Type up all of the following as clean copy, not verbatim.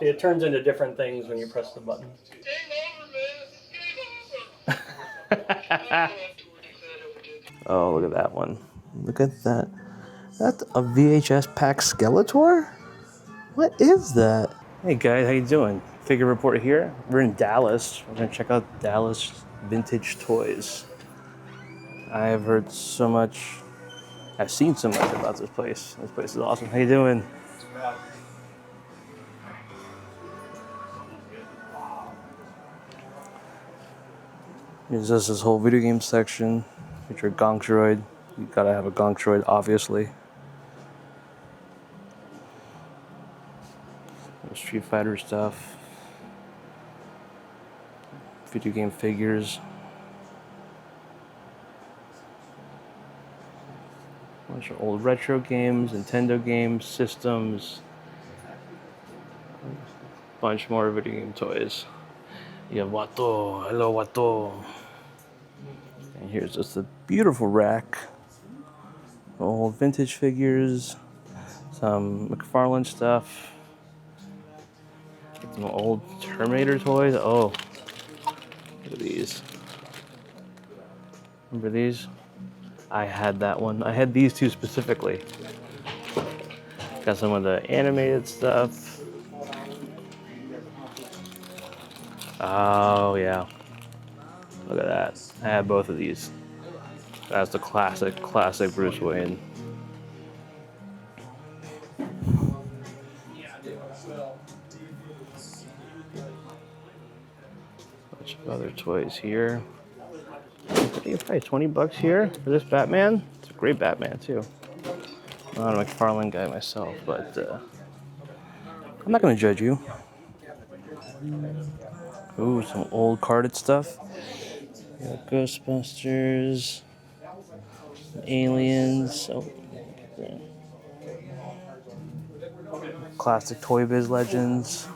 It turns into different things when you press the button. Oh, look at that one. Look at that. That's a VHS pack Skeletor? What is that? Hey guys, how you doing? Figure report here. We're in Dallas. We're gonna check out Dallas vintage toys. I have heard so much. I've seen so much about this place. This place is awesome. How you doing? Here's just this whole video game section. Feature Gonk Droid. You gotta have a Gonk Droid, obviously. Street Fighter stuff. Video game figures. A bunch of old retro games, Nintendo games, systems. A bunch more video game toys. You have Watto. Hello, Watto. And here's just a beautiful rack. Old vintage figures. Some McFarlane stuff. Some old Terminator toys. Oh, look at these. Remember these? I had that one. I had these two specifically. Got some of the animated stuff. Oh, yeah. Look at that. I had both of these. That's the classic Bruce Wayne. Bunch of other toys here. I think it's probably 20 bucks here for this Batman. It's a great Batman too. I'm not a McFarlane guy myself, but I'm not gonna judge you. Ooh, some old carded stuff. Ghostbusters, Aliens. Oh, classic Toy Biz Legends.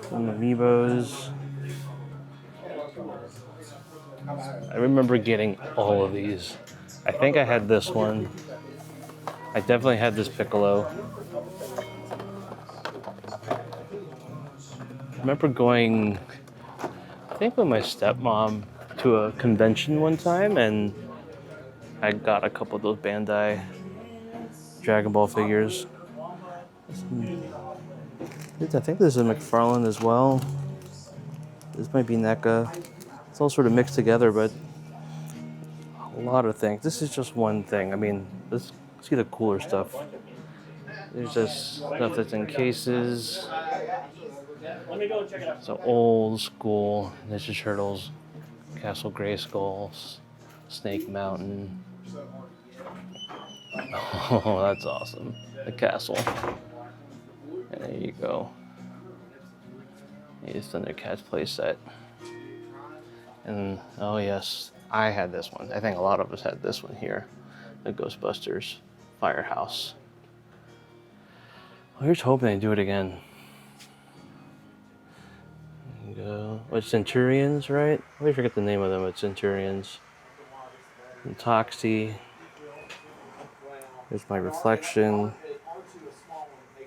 Some Amiibos. I remember getting all of these. I think I had this one. I definitely had this Piccolo. I remember going, I think with my stepmom, to a convention one time, and I got a couple of those Bandai Dragon Ball figures. I think this is McFarlane as well. This might be NECA. It's all sort of mixed together, but a lot of things. This is just one thing. I mean, let's see the cooler stuff. There's just stuff that's in cases. So old school Ninja Turtles, Castle Grayskull, Snake Mountain. Oh, that's awesome. The castle. And there you go. It's Thundercats playset. And oh yes, I had this one. I think a lot of us had this one here. The Ghostbusters Firehouse. Well, here's hoping they do it again. Go. It's Centurions, right? I always forget the name of them. It's Centurions. And Toxie. There's my reflection.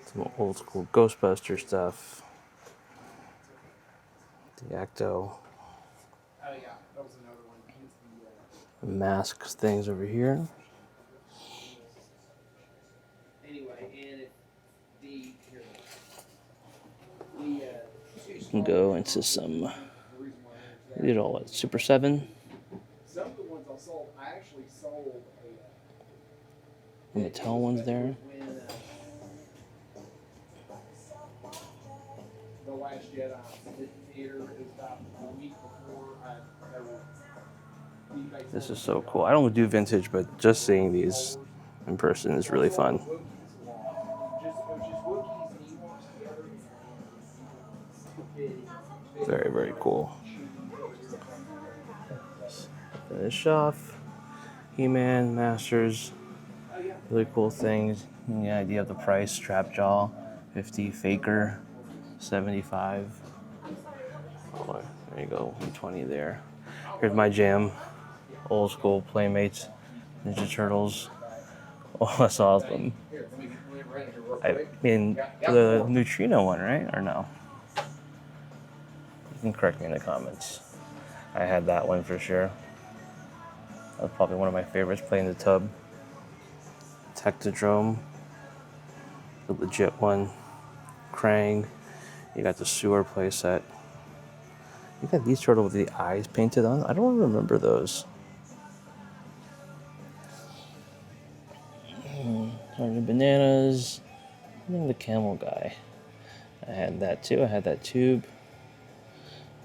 Some old school Ghostbuster stuff. The Acto. Masks things over here. You can go into some, you know what, Super 7. Some of the ones I sold, I actually sold the Mattel ones there. The Last Jedi theater is about a week before This is so cool. I don't do vintage, but just seeing these in person is really fun. Very, very cool. Finish off. He-Man, Masters. Really cool things. The idea of the price. Trapjaw, 50. Faker, 75. Oh, there you go, 120 there. Here's my jam. Old school Playmates, Ninja Turtles. Oh, that's awesome. I mean, the neutrino one, right? Or no? You can correct me in the comments. I had that one for sure. That was probably one of my favorites, playing the tub. Tectodrome, the legit one. Krang. You got the sewer playset. You got these turtles with the eyes painted on. I don't remember those. Bananas. And the camel guy. I had that too. I had that tube.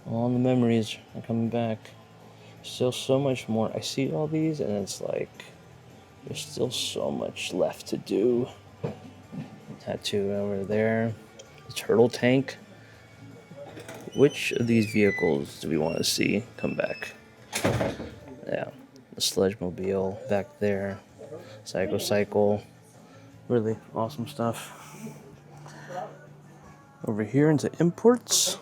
All the memories are coming back. Still so much more. I see all these and it's like there's still so much left to do. Tattoo over there. The turtle tank. Which of these vehicles do we want to see come back? Yeah. The Sledgemobile back there. Cycle. Really awesome stuff. Over here into imports.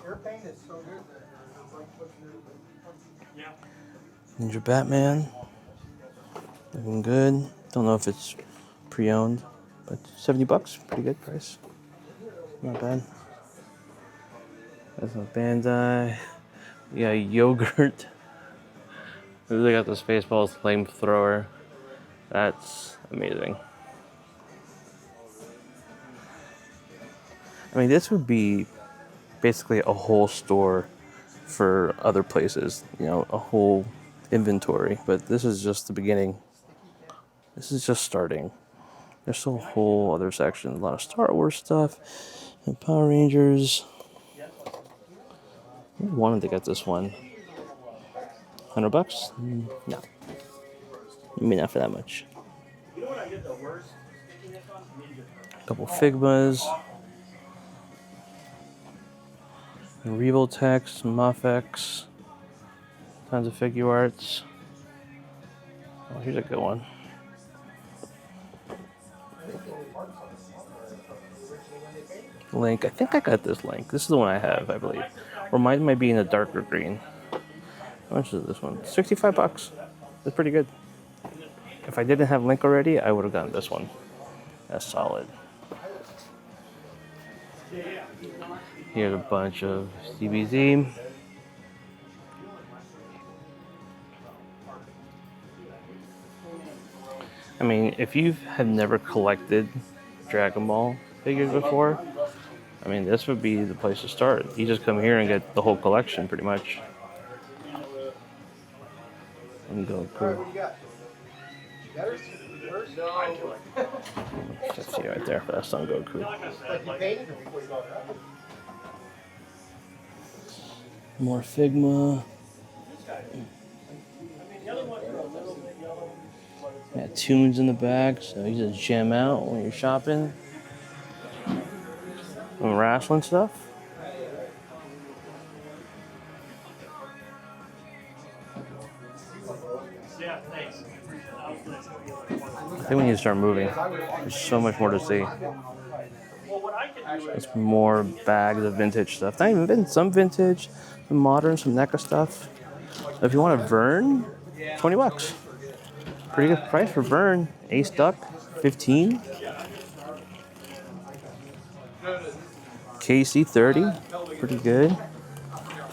Ninja Batman. Looking good. Don't know if it's pre-owned, but $70. Pretty good price. Not bad. That's a Bandai. Yeah, yogurt. They got the Spaceballs flamethrower. That's amazing. I mean, this would be basically a whole store for other places, you know, a whole inventory, but this is just the beginning. This is just starting. There's still a whole other section, a lot of Star Wars stuff and Power Rangers. I wanted to get this one. $100? No. Maybe not for that much. A couple Figmas. Revoltex, Muffex. Tons of figure arts. Oh, here's a good one. Link. I think I got this Link. This is the one I have, I believe. Or mine might be in a darker green. How much is this one? $65. That's pretty good. If I didn't have Link already, I would have gotten this one. That's solid. Here's a bunch of DBZ. I mean, if you have never collected Dragon Ball figures before, I mean, this would be the place to start. You just come here and get the whole collection, pretty much. And Goku. 50 right there for that Son Goku. More Figma. Got tunes in the back, so you just jam out when you're shopping. Some wrestling stuff. I think we need to start moving. There's so much more to see. It's more bags of vintage stuff. Not even some vintage, some modern, some NECA stuff. So if you want a Vern, $20. Pretty good price for Vern. Ace Duck, 15. KC 30, pretty good.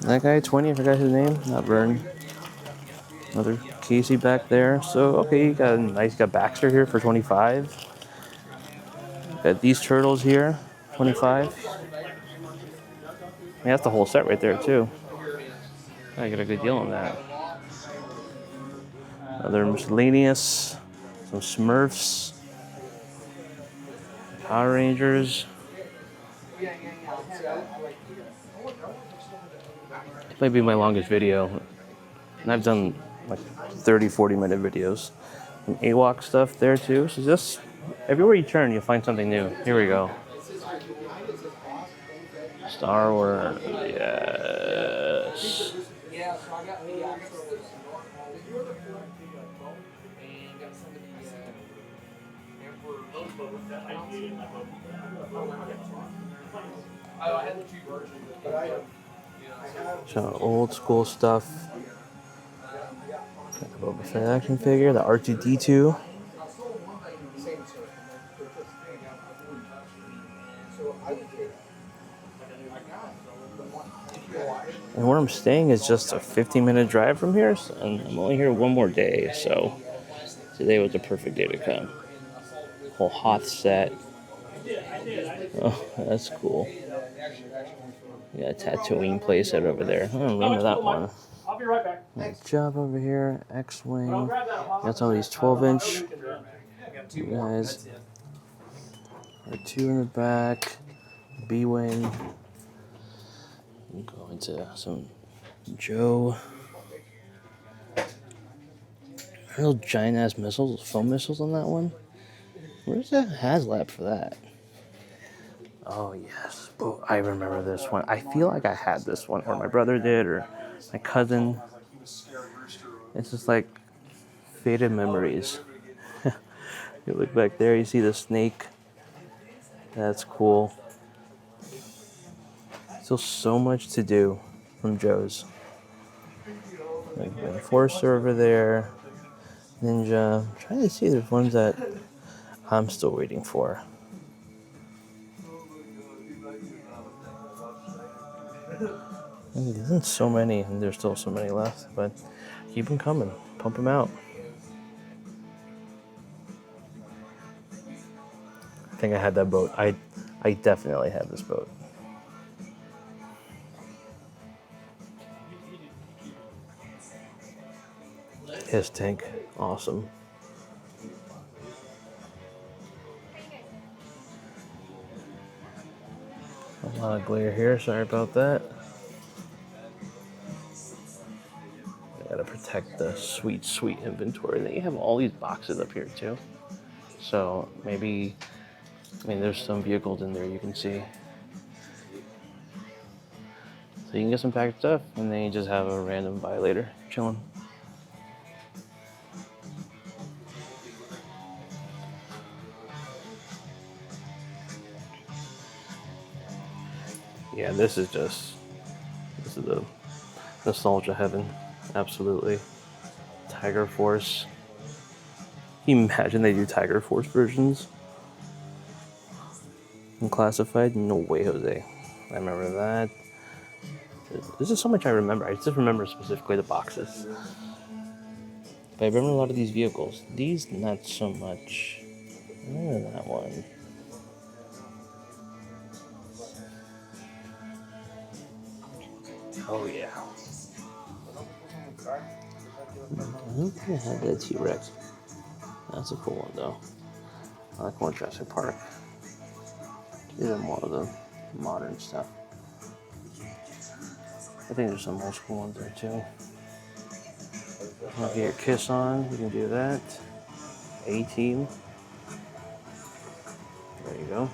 That guy 20, I forgot his name. Not Vern. Another Casey back there. So okay, you got Baxter here for 25. Got these turtles here, 25. I mean, that's the whole set right there too. I get a good deal on that. Other miscellaneous, some Smurfs, Power Rangers. It might be my longest video, and I've done like 30-40 minute videos. Some AWOC stuff there too. So just everywhere you turn, you'll find something new. Here we go. Star Wars, yes. So old school stuff. Got the Boba Fett action figure, the R2-D2. And where I'm staying is just a 15-minute drive from here, and I'm only here one more day, so today was a perfect day to come. Whole Hoth set. Oh, that's cool. Yeah, a tattooing place out over there. I don't remember that one. I'll be right back. Nice job over here. X-Wing. Got some of these 12-inch guys. R2 in the back. B-Wing. Go into some Joe. Real giant-ass missiles, foam missiles on that one. Where's that HasLab for that? Oh, yes. Oh, I remember this one. I feel like I had this one, or my brother did, or my cousin. It's just like faded memories. You look back there, you see the snake. That's cool. Still so much to do from Joe's. Like Enforcer over there. Ninja. I'm trying to see if there's ones that I'm still waiting for. There isn't so many, and there's still so many left, but keep them coming. Pump them out. I think I had that boat. I definitely had this boat. His tank, awesome. A lot of glare here, sorry about that. I gotta protect the sweet, sweet inventory. Then you have all these boxes up here too. So maybe, I mean, there's some vehicles in there you can see. So you can get some packaged stuff, and then you just have a random buy later, chilling. Yeah, this is the nostalgia heaven, absolutely. Tiger Force. Can you imagine they do Tiger Force versions? And classified? No way, Jose. I remember that. There's just so much I remember. I just remember specifically the boxes. But I remember a lot of these vehicles. These, not so much. I remember that one. Oh, yeah. I don't think I had that T-Rex. That's a cool one, though. I like more Jurassic Park. These are more of the modern stuff. I think there's some old school ones there, too. Want to get your Kiss on, you can do that. A-Team. There you go.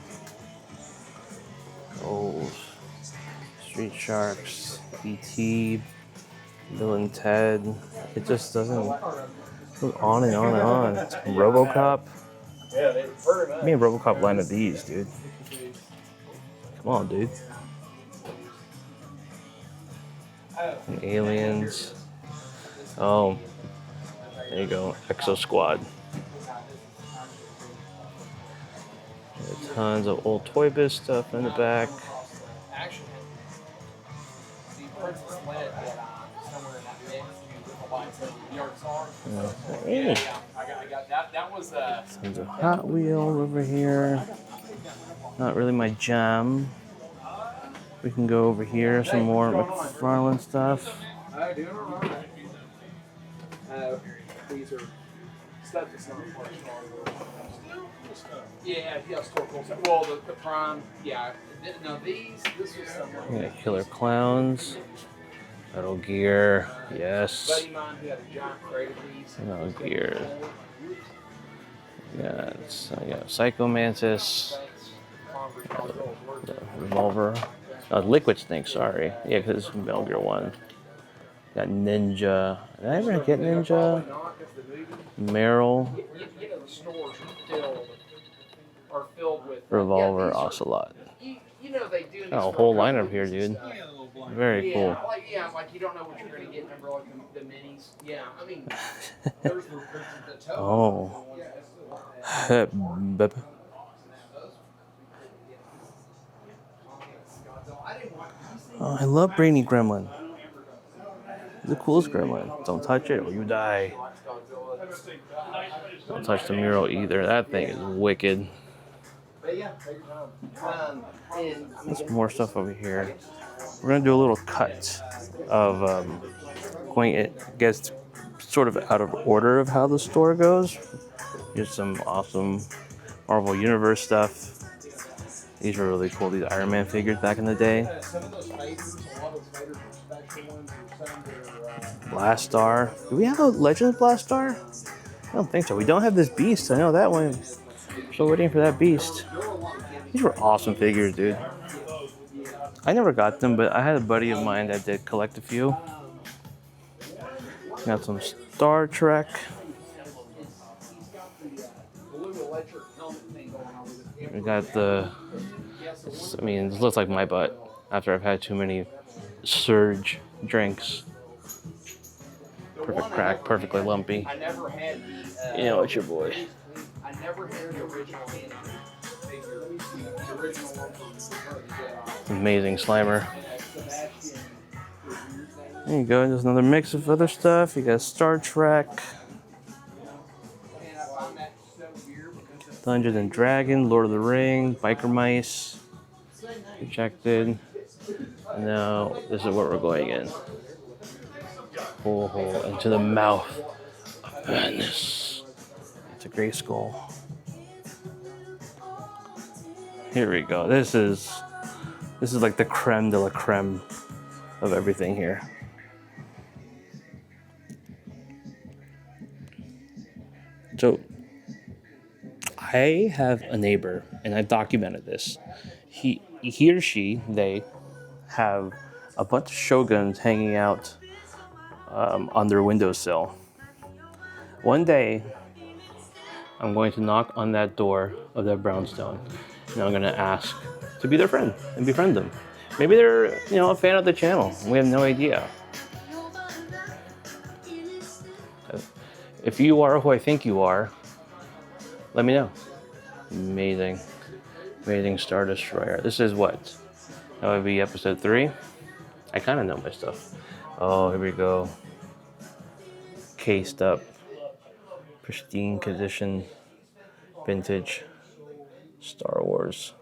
Old Street Sharks, E.T., Bill and Ted. It just doesn't go on and on and on. It's RoboCop. Me and RoboCop line of these, dude. Come on, dude. And Aliens. Oh, there you go. Exo Squad. Tons of old Toy Biz stuff in the back. Hey. Tons of Hot Wheel over here. Not really my jam. We can go over here, some more McFarlane stuff. Yeah, well, the Prime, yeah. No, this was somewhere. Yeah, Killer Clowns. Metal Gear, yes. Buddy of mine who had a giant crate of these. Metal Gear. Yeah, Psycho Mantis. The Revolver. Liquid Snake, sorry. Yeah, because it's Metal Gear 1. Got Ninja. Did I ever get Ninja? Meryl. You know, the stores are filled with Revolver, Ocelot. You know they do. Oh, a whole lineup here, dude. Very cool. Like you don't know what you're going to get. Remember, like the minis. Yeah, I mean, there's the toe. Oh. Oh, I love Brainy Gremlin. The coolest gremlin. Don't touch it or you die. Don't touch the mural either. That thing is wicked. There's more stuff over here. We're gonna do a little cut of going. It gets sort of out of order of how the store goes. Here's some awesome Marvel Universe stuff. These were really cool. These Iron Man figures back in the day. Blast Star. Do we have a Legend of Blast Star? I don't think so. We don't have this Beast. I know that one. Still waiting for that Beast. These were awesome figures, dude. I never got them, but I had a buddy of mine that did collect a few. Got some Star Trek. We got the, I mean, this looks like my butt after I've had too many Surge drinks. Perfect crack, perfectly lumpy. You know, it's your boy. Amazing Slimer. There you go, there's another mix of other stuff. You got Star Trek, Dungeons and Dragons, Lord of the Rings, Biker Mice, Rejected. And now this is where we're going in. Hole into the mouth of madness. It's a gray skull. Here we go. This is like the creme de la creme of everything here. So I have a neighbor, and I've documented this. He or she, they have a bunch of Shoguns hanging out on their windowsill. One day, I'm going to knock on that door of that brownstone, and I'm going to ask to be their friend and befriend them. Maybe they're, a fan of the channel. We have no idea. If you are who I think you are, let me know. Amazing Star Destroyer. This is what? That would be episode 3. I kind of know my stuff. Oh, here we go. Cased up, pristine condition, vintage Star Wars.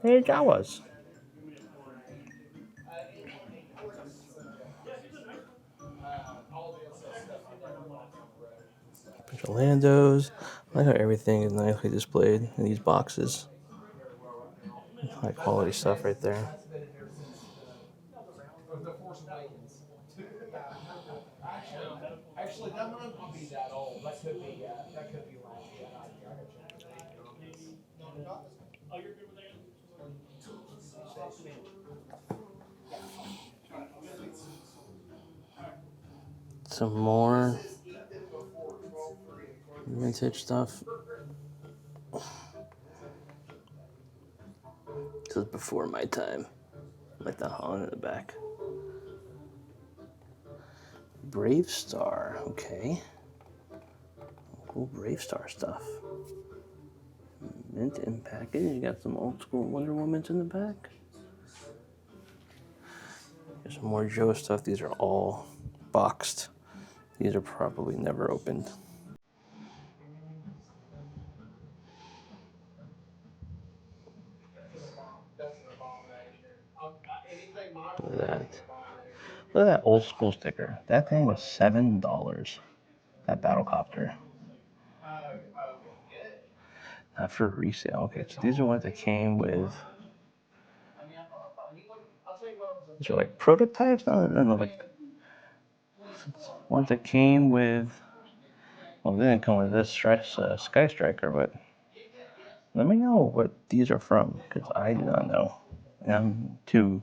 Hey, Jawas. Bunch of Landos. I like how everything is nicely displayed in these boxes. High quality stuff right there. Actually, that might not be that old. That could be last year. Some more vintage stuff. This is before my time. Like the Holland in the back. Brave Star, okay. Cool Brave Star stuff. Mint in package. You got some old school Wonder Woman in the back. There's some more Joe stuff. These are all boxed. These are probably never opened. Look at that. Look at that old school sticker. That thing was $7. That Battlecopter. Not for resale. Okay, so these are ones that came with. These are like prototypes? No, like ones that came with. Well, they didn't come with this Sky Striker, but let me know what these are from, because I do not know. And I'm too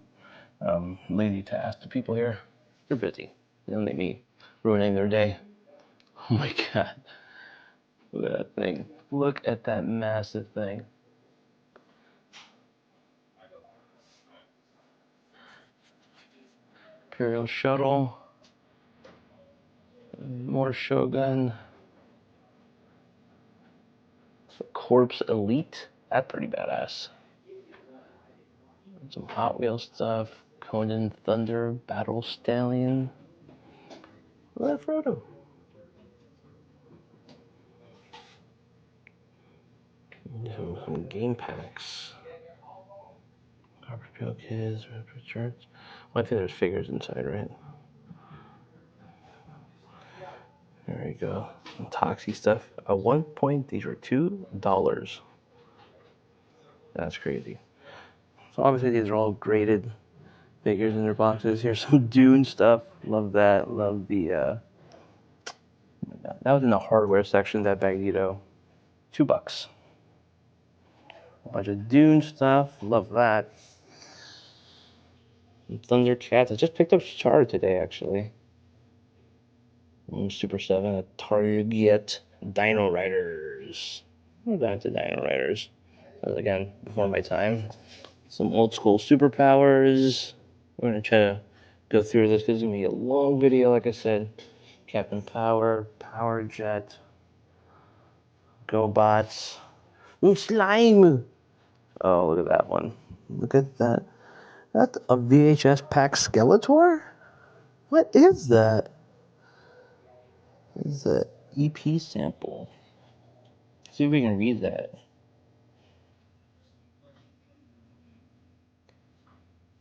lazy to ask the people here. They're busy. They don't need me ruining their day. Oh my god. Look at that thing. Look at that massive thing. Imperial Shuttle. More Shogun. Corpse Elite. That's pretty badass. Some Hot Wheels stuff. Conan Thunder Battle Stallion. Look at that Frodo. Some game packs. Copperfield Kids, Raptor Charts. Well, I think there's figures inside, right? There you go. Some Toxie stuff. At one point, these were $2. That's crazy. So obviously these are all graded figures in their boxes. Here's some Dune stuff. Love that. Love the that was in the hardware section, that Magneto. $2. A bunch of Dune stuff. Love that. Some Thundercats. I just picked up Char today, actually. Super 7 at Target. Dino Riders. I'm back to Dino Riders. That was, again, before my time. Some old school superpowers. We're going to try to go through this because it's going to be a long video, like I said. Captain Power, Power Jet, GoBots. Ooh, slime! Oh, look at that one. Look at that. That's a VHS pack Skeletor? What is that? It's an EP sample. See if we can read that.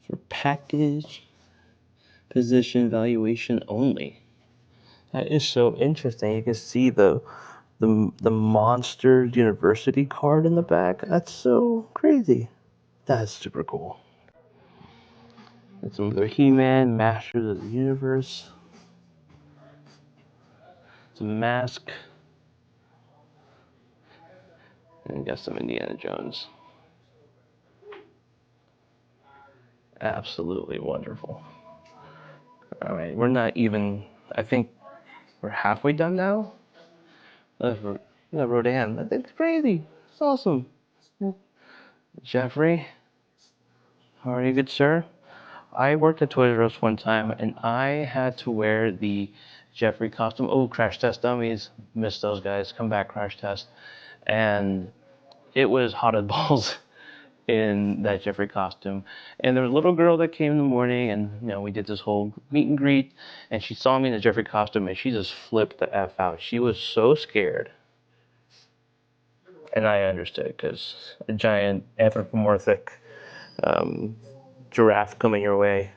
For package position valuation only. That is so interesting. You can see the Monsters University card in the back. That's so crazy. That's super cool. And some other He-Man, Masters of the Universe. Some Mask. And we got some Indiana Jones. Absolutely wonderful. Alright, we're not even, I think we're halfway done now. Rodan. That's crazy. It's awesome. Jeffrey, how are you, good sir? I worked at Toys R Us one time, and I had to wear the Jeffrey costume. Oh, Crash Test Dummies. Missed those guys. Come back, Crash Test. And it was hot as balls in that Jeffrey costume. And there was a little girl that came in the morning, and we did this whole meet and greet, and she saw me in the Jeffrey costume, and she just flipped the F out. She was so scared. And I understood, because a giant anthropomorphic giraffe coming your way.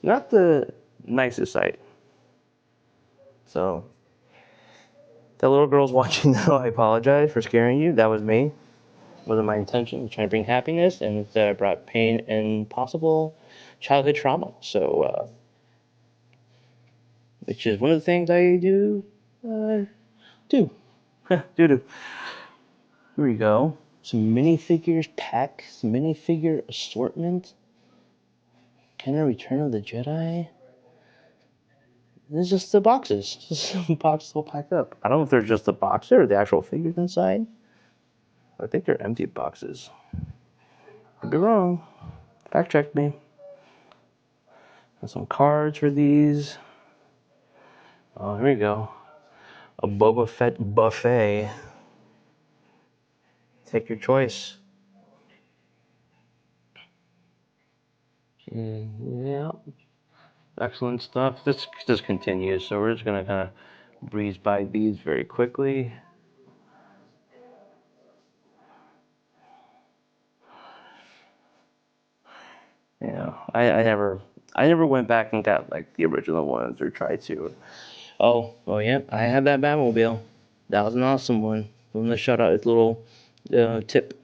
Not the nicest sight. So, that little girl's watching now. I apologize for scaring you. That was me. Wasn't my intention. I was trying to bring happiness, and instead I brought pain and possible childhood trauma. So, which is one of the things I do. Do. do. Here we go. Some minifigures pack. Some minifigure assortment. Kenner Return of the Jedi. It's just the boxes. Just the boxes all packed up. I don't know if they're just the boxes or the actual figures inside. I think they're empty boxes. Could be wrong. Fact check me. Got some cards for these. Oh, here we go. A Boba Fett buffet. Take your choice. Yeah. Excellent stuff. This just continues, so we're just gonna kind of breeze by these very quickly. I never went back and got like the original ones or tried to. Oh yeah, I have that Batmobile. That was an awesome one. From the Shoutout, its little tip.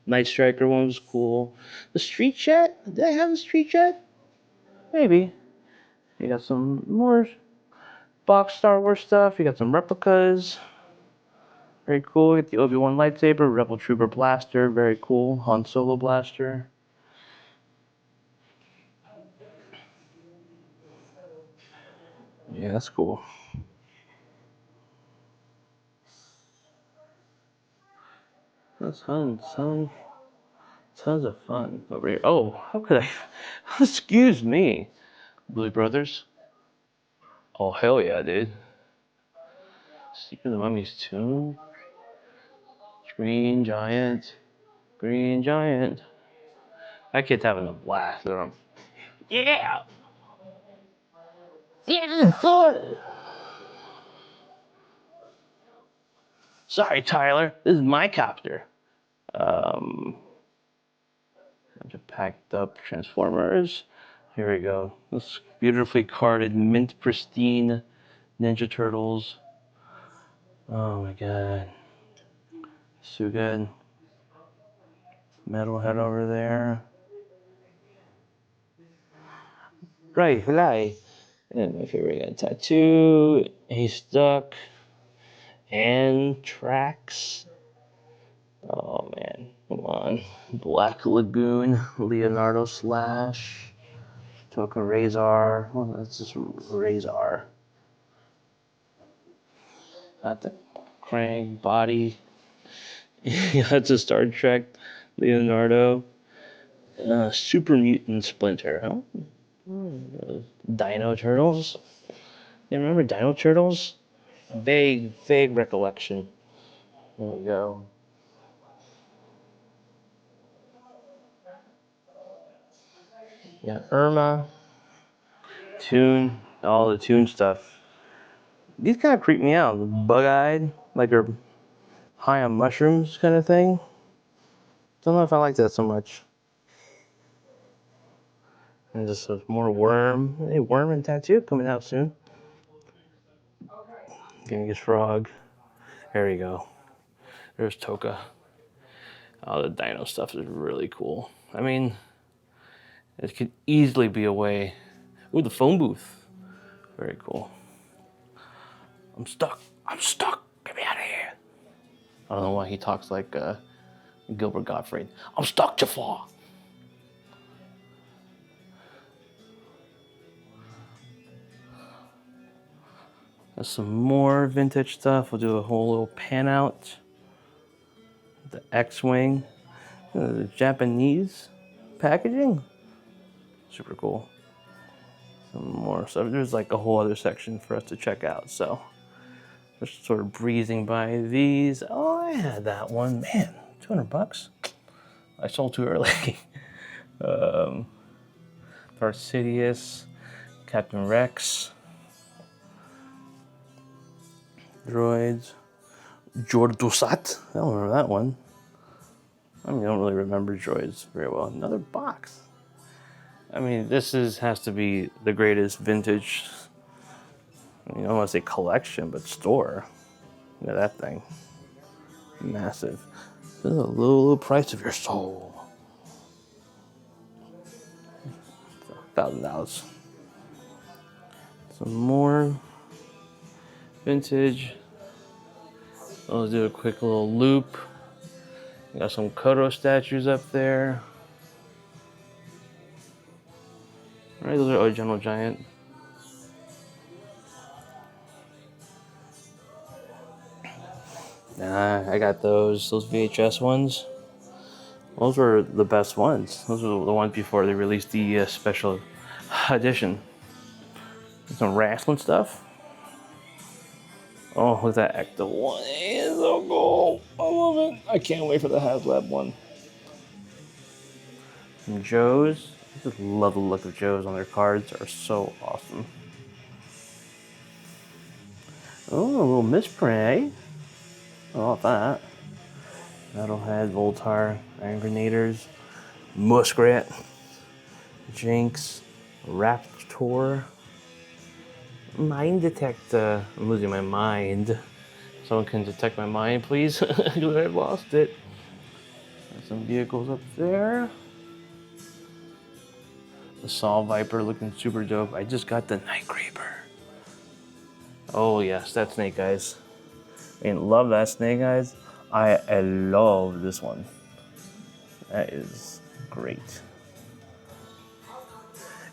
Night Striker one was cool. The Street Chat? Did I have the Street Chat? Maybe. You got some more box Star Wars stuff. You got some replicas. Very cool. You got the Obi-Wan lightsaber, Rebel Trooper blaster. Very cool. Han Solo blaster. Yeah, that's cool. That's tons of fun over here. Oh, how could I? Excuse me. Bluey Brothers. Oh, hell yeah, dude. Secret of the Mummy's Tomb. Green Giant. Green Giant. That kid's having a blast with him. Yeah! Yeah, fun! Sorry, Tyler. This is my copter. Bunch of packed up Transformers. Here we go. This beautifully carded, mint pristine Ninja Turtles. Oh my god. So good. Metalhead over there. Right, Fly. And my favorite tattoo. He's stuck. And tracks. Oh man, come on. Black Lagoon, Leonardo Slash, Toka Razor. Well, that's just Razor. Got the Krang body. Yeah, that's a Star Trek Leonardo. Super Mutant Splinter. Huh? Dino Turtles. You remember Dino Turtles? Vague recollection. There we go. Yeah, Irma. Toon. All the Toon stuff. These kind of creep me out. Bug-eyed, like they're high on mushrooms kind of thing. Don't know if I like that so much. And just more worm. Hey, worm and tattoo coming out soon. Genghis Frog. There you go. There's Toka. Oh, the dino stuff is really cool. I mean, it could easily be a way. Ooh, the phone booth. Very cool. I'm stuck. I'm stuck. Get me out of here. I don't know why he talks like Gilbert Gottfried. I'm stuck, Jafar. There's some more vintage stuff. We'll do a whole little pan out. The X-Wing. The Japanese packaging. Super cool. Some more stuff. There's like a whole other section for us to check out. So just sort of breezing by these. Oh, I had that one. Man, $200. I sold too early. Farsidious. Captain Rex. Droids. Jordusat. I don't remember that one. I mean, I don't really remember droids very well. Another box. I mean, has to be the greatest vintage, I don't want to say collection, but store. Look at that thing. Massive. This is a little price of your soul. $1,000. Some more vintage. I'll do a quick little loop. Got some Kodo statues up there. All right, those are General Giant. Nah, I got those VHS ones. Those were the best ones. Those were the ones before they released the special edition. Some wrestling stuff. Oh, look at that Ecto one. It's so cool. I love it. I can't wait for the HasLab one. Some Joes. I just love the look of Joes on their cards. They're so awesome. Oh, a little misprint, eh? I love that. Metalhead, Voltar, Iron Grenaders, Muskrat, Jinx, Raptor, Mind Detector. I'm losing my mind. Someone can detect my mind, please, because I've lost it. There's some vehicles up there. The Saw Viper looking super dope. I just got the Night Creeper. Oh yes, that Snake Eyes. I mean, love that Snake Eyes. I love this one. That is great.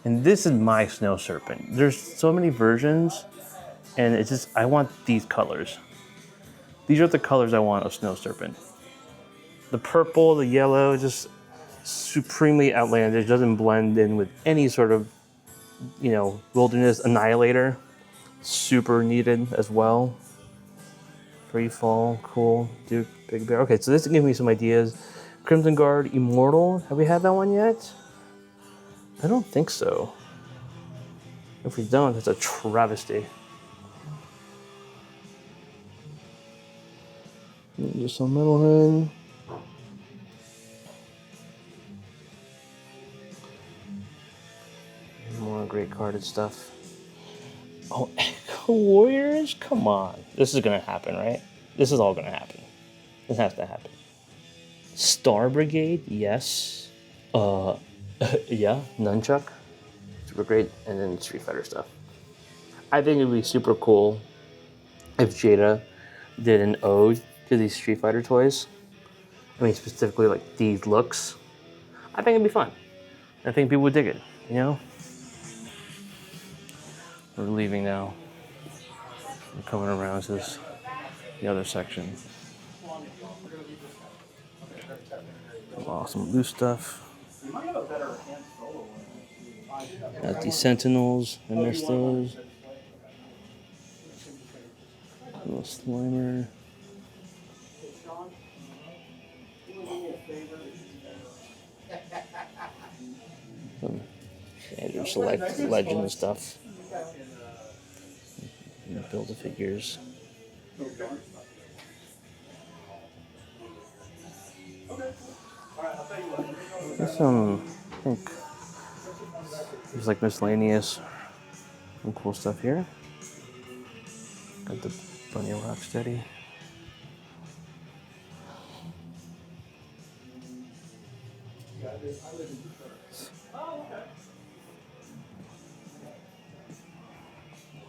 And this is my Snow Serpent. There's so many versions, and it's just, I want these colors. These are the colors I want of Snow Serpent. The purple, the yellow, just supremely outlandish, doesn't blend in with any sort of, wilderness annihilator. Super needed as well. Free Fall, cool. Duke, Big Bear. Okay, so this gives me some ideas. Crimson Guard Immortal. Have we had that one yet? I don't think so. If we don't, that's a travesty. Just some Metalhead. More great carded stuff. Oh, Echo Warriors? Come on. This is gonna happen, right? This is all gonna happen. This has to happen. Star Brigade, yes. Yeah, Nunchuck. Super great. And then Street Fighter stuff. I think it'd be super cool if Jada did an ode to these Street Fighter toys. I mean, specifically like these looks. I think it'd be fun. I think people would dig it, you know? We're leaving now. We're coming around to this, the other section. Awesome loose stuff. Got these Sentinels. I missed those. A little Slimer. Some Andrew Select Legend stuff. Build-A-Figures. There's some, I think, there's like miscellaneous, some cool stuff here. Got the Bunny Rocksteady.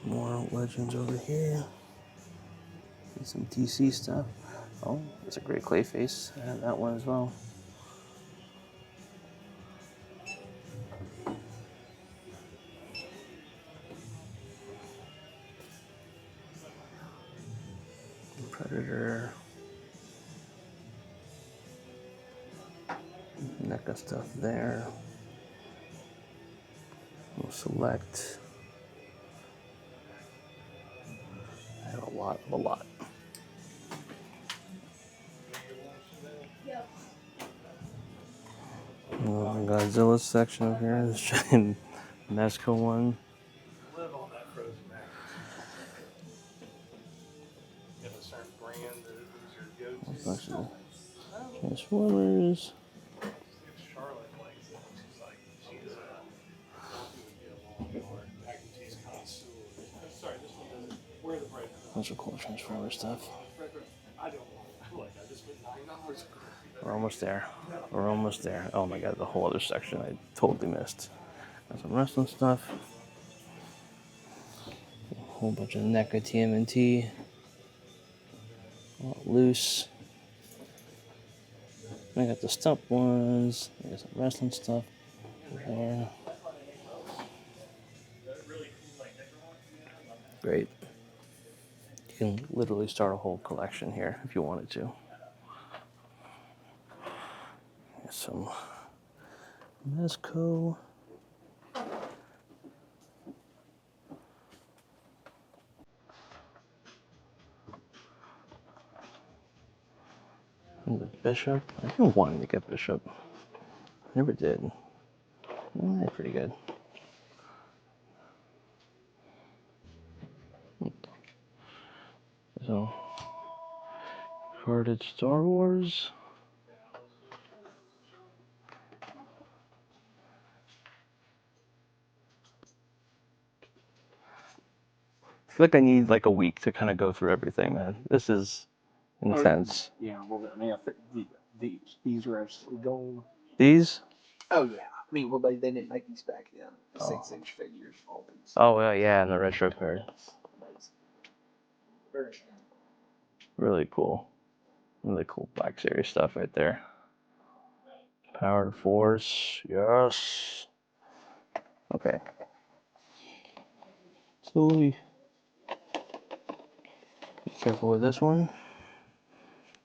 More Legends over here. And some DC stuff. Oh, it's a great Clayface. I have that one as well. Predator. NECA stuff there. We'll select. I have a lot. Oh, Godzilla section over here. This giant Mezco one. Live on that frozen mac. You have a certain brand that is your go-to. Bunch of Transformers. Charlotte likes it. She's like, she's a mac and cheese connoisseur. Sorry, this one doesn't. Where the bread? Bunch of cool Transformer stuff. I don't like. I just spent $9. We're almost there. We're almost there. Oh my god, the whole other section I totally missed. Got some wrestling stuff. A whole bunch of NECA TMNT. All loose. I got the stump ones. I got some wrestling stuff there. Great. You can literally start a whole collection here if you wanted to. Here's some Mezco. And the Bishop. I've been wanting to get Bishop. Never did. Pretty good. So, carded Star Wars. I feel like I need like a week to kind of go through everything, man. This is intense. Yeah, well, I mean, I think these are absolutely gold. These? Oh yeah, I mean, well, they didn't make these back then. The 6-inch figures, all these. Oh, well, yeah, and the retro card. Very Really cool. Really cool Black Series stuff right there. Power to Force. Yes. Okay. Slowly. Be careful with this one.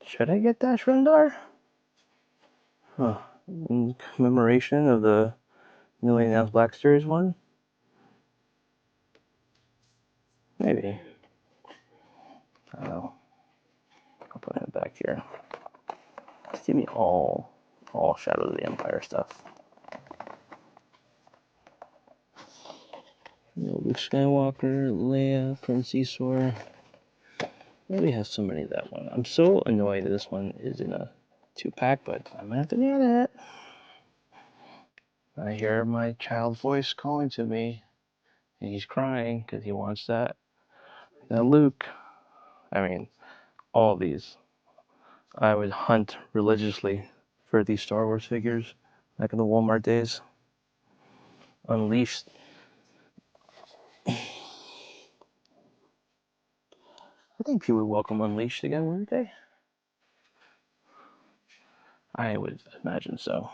Should I get that Shrundar? Huh. In commemoration of the newly announced Black Series one? Maybe. I don't know. I'll put it back here. Just give me all. all Shadow of the Empire stuff. Luke Skywalker, Leia, Prince Isor. We have so many of that one. I'm so annoyed that this one is in a 2-pack, but I'm gonna have to get it. I hear my child voice calling to me, and he's crying because he wants that Luke. I mean, all these. I would hunt religiously for these Star Wars figures back in the Walmart days. Unleashed. I think people would welcome Unleashed again, wouldn't they? I would imagine so.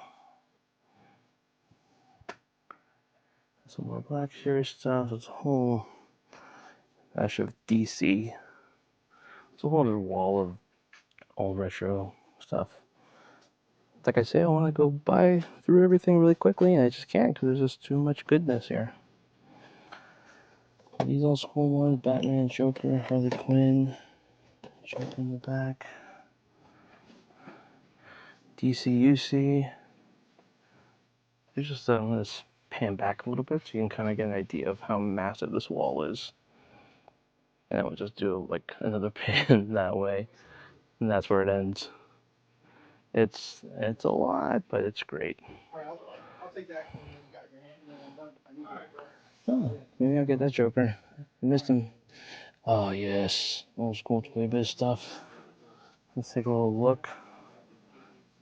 Some more Black Series stuff. It's a whole batch of DC. It's a whole other wall of old retro stuff. Like I say, I want to go buy through everything really quickly, and I just can't because there's just too much goodness here. These also cool ones: Batman, Joker, Harley Quinn, Joker in the back, DCUC. There's just I'm gonna pan back a little bit so you can kind of get an idea of how massive this wall is, and I would just do like another pan that way, and that's where it ends. It's a lot, but it's great. I'll take that when you got your hand. And then I'm done. I need it. Oh, maybe I'll get that Joker. I missed him. Oh yes, old school Toy Biz stuff. Let's take a little look.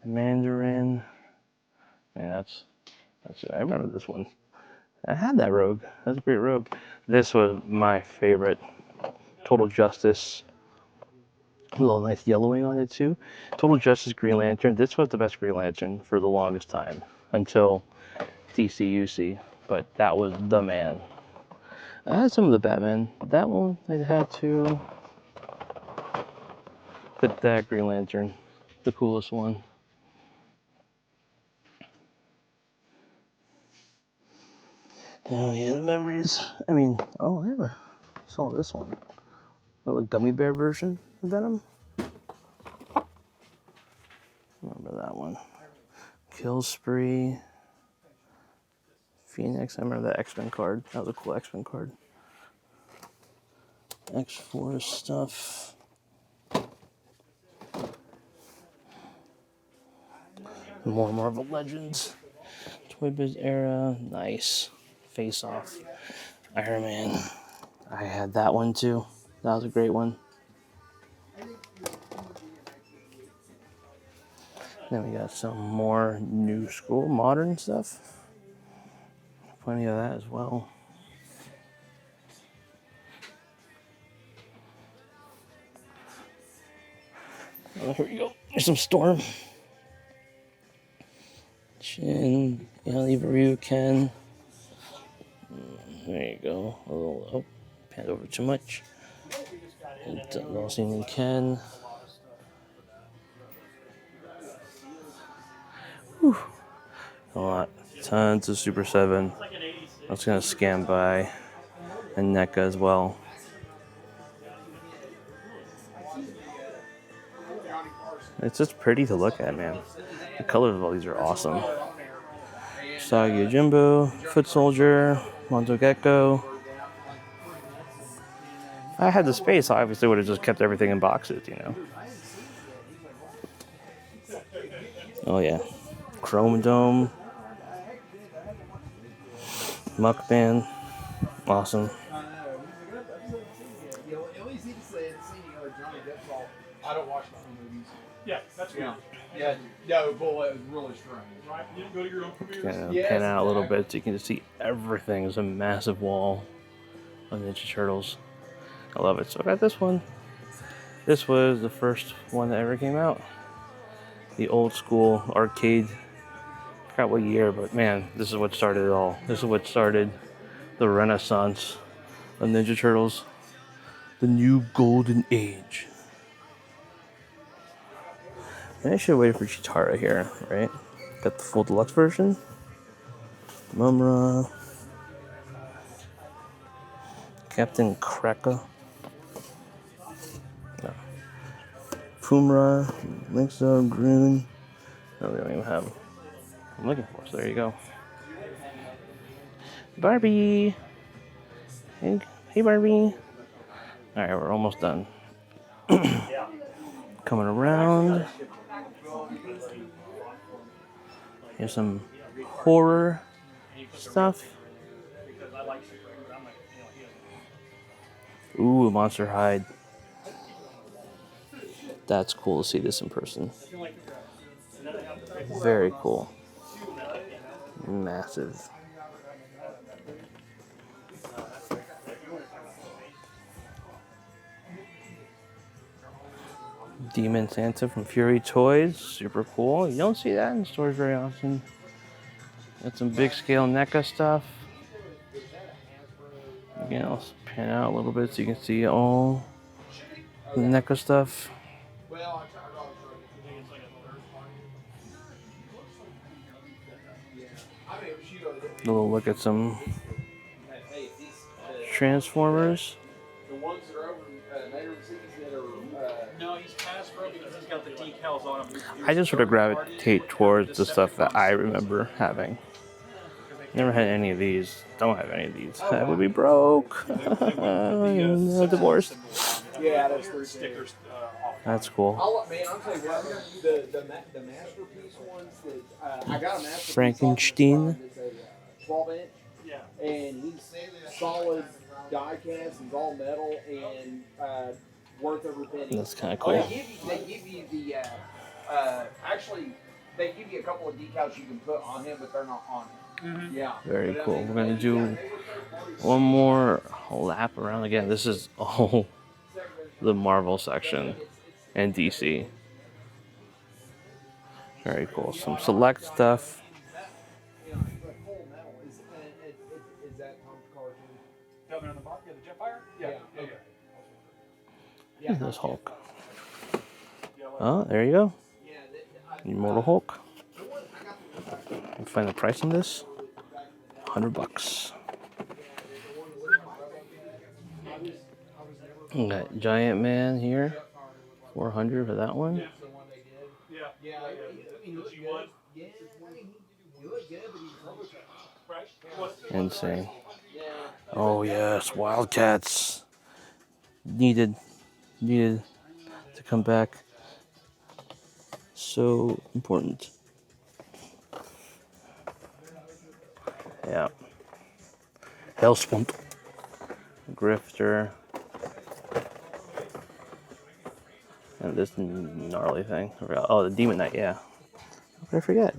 Mandarin. Man, that's it. I remember this one. I had that Rogue. That's a great Rogue. This was my favorite. Total Justice. A little nice yellowing on it too. Total Justice Green Lantern. This was the best Green Lantern for the longest time until DCUC, but that was the man. I had some of the Batman. That one I had to put that Green Lantern, the coolest one. Oh yeah, the memories. I mean, oh I never saw this one. Oh, the gummy bear version of Venom. Remember that one. Kill Spree. Phoenix. I remember that X-Men card. That was a cool X-Men card. X-Force stuff. More Marvel Legends. Toy Biz era. Nice. Face Off. Iron Man. I had that one too. That was a great one. Then we got some more new school, modern stuff. Plenty of that as well. Oh, here we go. There's some Storm. Shin, Leave Ryu, Ken. There you go. A little, oh, panned over too much. Rosine and Ken. Whew. A lot. Tons of Super 7. I was going to scan by. And NECA as well. It's just pretty to look at, man. The colors of all these are awesome. Usagi Yojimbo, Foot Soldier, Mondo Gecko. If I had the space, I obviously would have just kept everything in boxes, you know. Oh yeah. Chrome Dome. Muckman. Awesome. I don't watch my own movies. Yeah, that's weird. Yeah, no, Bullet was really strange. Right? You didn't go to your own premieres? Kind of Yes, pan out a little exactly. bit so you can just see everything. There's a massive wall of Ninja Turtles. I love it. So I got this one. This was the first one that ever came out. The old school arcade. I forgot what year, but man, this is what started it all. This is what started the renaissance of Ninja Turtles. The new golden age. And I should have waited for Chitara here, right? Got the full deluxe version. Mumra. Captain Kraka. Fumra. Linksa, Groon. No, we don't even have I'm looking for. So there you go. Barbie. Hey, hey Barbie. All right, we're almost done. Coming around. Here's some horror stuff. Ooh, Monster Hide. That's cool to see this in person. Very cool. Massive. Demon Santa from Fury Toys. Super cool. You don't see that in stores very often. Got some big scale NECA stuff. Again, I'll pan out a little bit so you can see all the NECA stuff. A little look at some Transformers. The ones that are over neighboring cities that are. No, he's Hasbro because he's got the decals on him. I just sort of gravitate towards the stuff that I remember having. Never had any of these. Don't have any of these. I would be broke. Divorced. Yeah, that's three Stickers That's cool. I'll telling you what, the masterpiece ones that I got a masterpiece. Frankenstein. It's a 12-inch. Yeah. And he's solid die cast. He's all metal and worth every penny. That's kind of cool. They give you the actually they give you a couple of decals you can put on him, but they're not on him. Mm-hmm. Yeah. Very cool. We're gonna do one more lap around again. This is all the Marvel section and DC. Very cool. Some select stuff. Is that Tom's car too? on the bottom, yeah, the Jetfire? Yeah. Look at this Hulk. Oh, there you go. Immortal Hulk. You find the price on this? $100. We got Giant Man here. $400 for that one. Insane. Oh yes, Wildcats. Needed to come back. So important. Yeah. Hellswamp. Grifter. And this gnarly thing. Oh, the Demon Knight, yeah. How could I forget?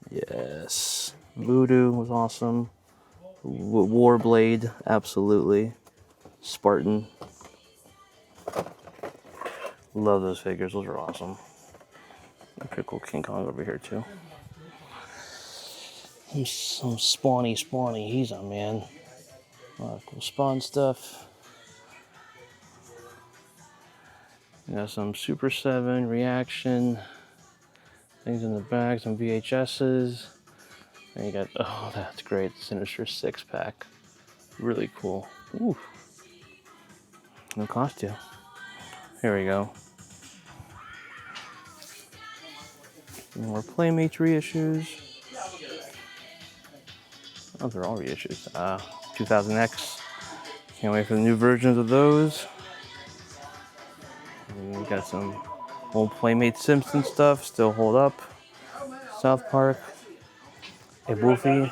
Yes. Voodoo was awesome. Warblade, absolutely. Spartan. Love those figures, those are awesome. Pretty cool King Kong over here too. Some spawny, he's a man. A lot of cool Spawn stuff. You got some Super 7 reaction things in the back, some VHSs. And you got, oh, that's great, Sinister 6-pack. Really cool. Ooh. No cost you. Here we go. More Playmates reissues. Oh, they're all reissues. 2000X. Can't wait for the new versions of those. And we got some old Playmate Simpson stuff, still hold up. South Park. A Wolfie.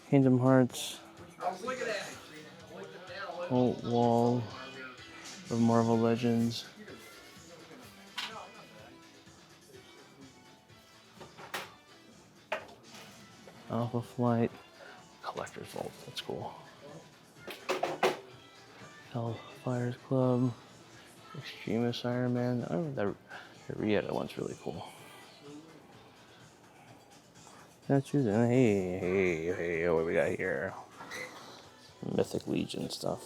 Kingdom Hearts. Whole wall of Marvel Legends. Alpha Flight. Collector's Vault, that's cool. Hellfire's Club. Extremist Iron Man. I remember that Rieta one's really cool. Statues and hey, what we got here? Mythic Legion stuff.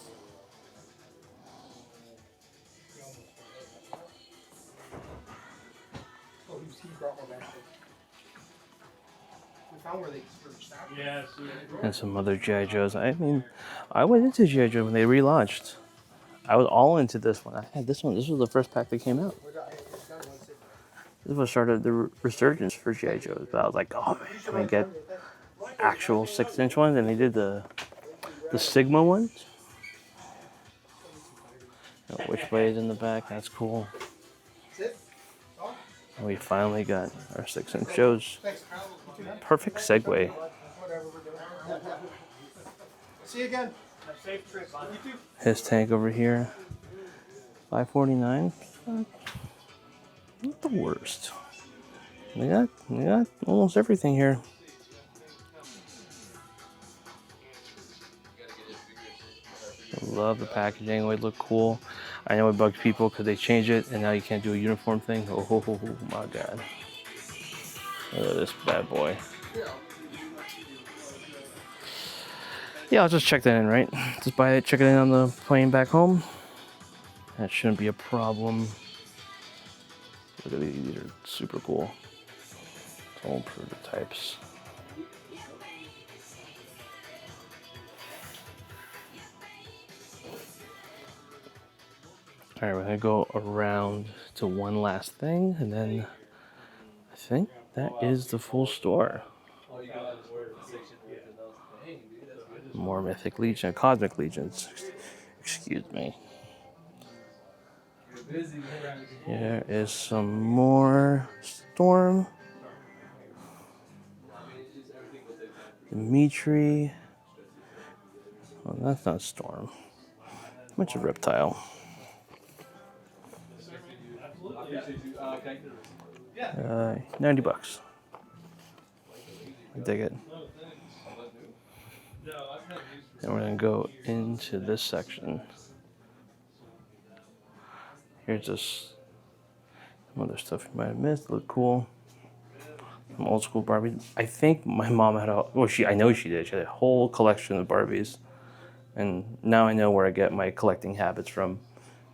And some other G.I. Joes. I mean, I went into G.I. Joe when they relaunched. I was all into this one. I had this one. This was the first pack that came out. This is what started the resurgence for G.I. Joes. But I was like, oh man, can I get actual 6-inch ones? And they did the Sigma ones. Witchblade in the back, that's cool. And we finally got our 6-inch Joes. Perfect segue. See you again. Have a safe trip. You too. His tank over here, $549. Not the worst. We got almost everything here. I love the packaging. It would look cool. I know it bugs people because they changed it and now you can't do a uniform thing. Oh my god. Look at this bad boy. Yeah, I'll just check that in, right? Just buy it, check it in on the plane back home. That shouldn't be a problem. Look at these are super cool. It's all prototypes. All right, we're gonna go around to one last thing, and then I think that is the full store. More Mythic Legion, Cosmic Legions. Excuse me. Here is some more Storm. Dimitri. Oh, that's not Storm. Much of Reptile. $90. I dig it. And we're gonna go into this section. Here's just some other stuff you might have missed. Look cool. Some old school Barbies. I think my mom had I know she did. She had a whole collection of Barbies. And now I know where I get my collecting habits from.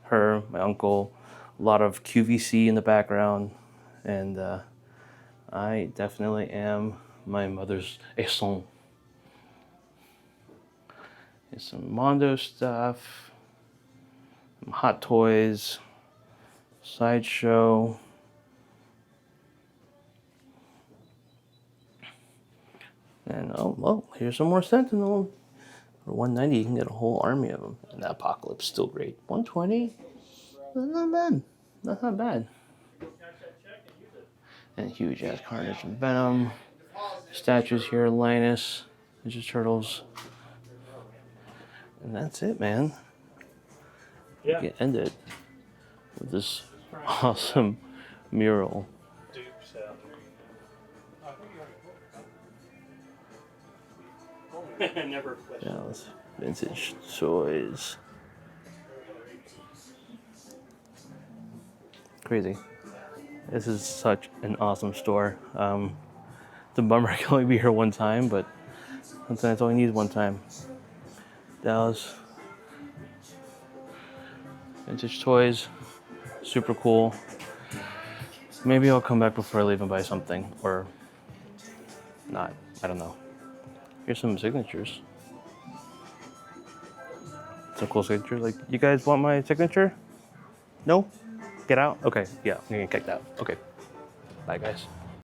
Her, my uncle, a lot of QVC in the background. And I definitely am my mother's échelon. There's some Mondo stuff, some Hot Toys, Sideshow. And here's some more Sentinel. For $190, you can get a whole army of them. And the Apocalypse still great. $120, that's not bad. That's not bad. And huge ass Carnage and Venom. Statues here, Linus, Ninja Turtles. And that's it, man. Yeah. We can end it with this awesome mural. Dupes out there. Never questioned. Dallas Vintage Toys. Crazy. This is such an awesome store. The bummer I can only be here one time, but sometimes all you need is one time. Dallas Vintage Toys, super cool. Maybe I'll come back before I leave and buy something, or not. I don't know. Here's some signatures. Some cool signatures. Like, you guys want my signature? No? Get out? Okay, yeah, I'm getting kicked out. Okay. Bye, guys.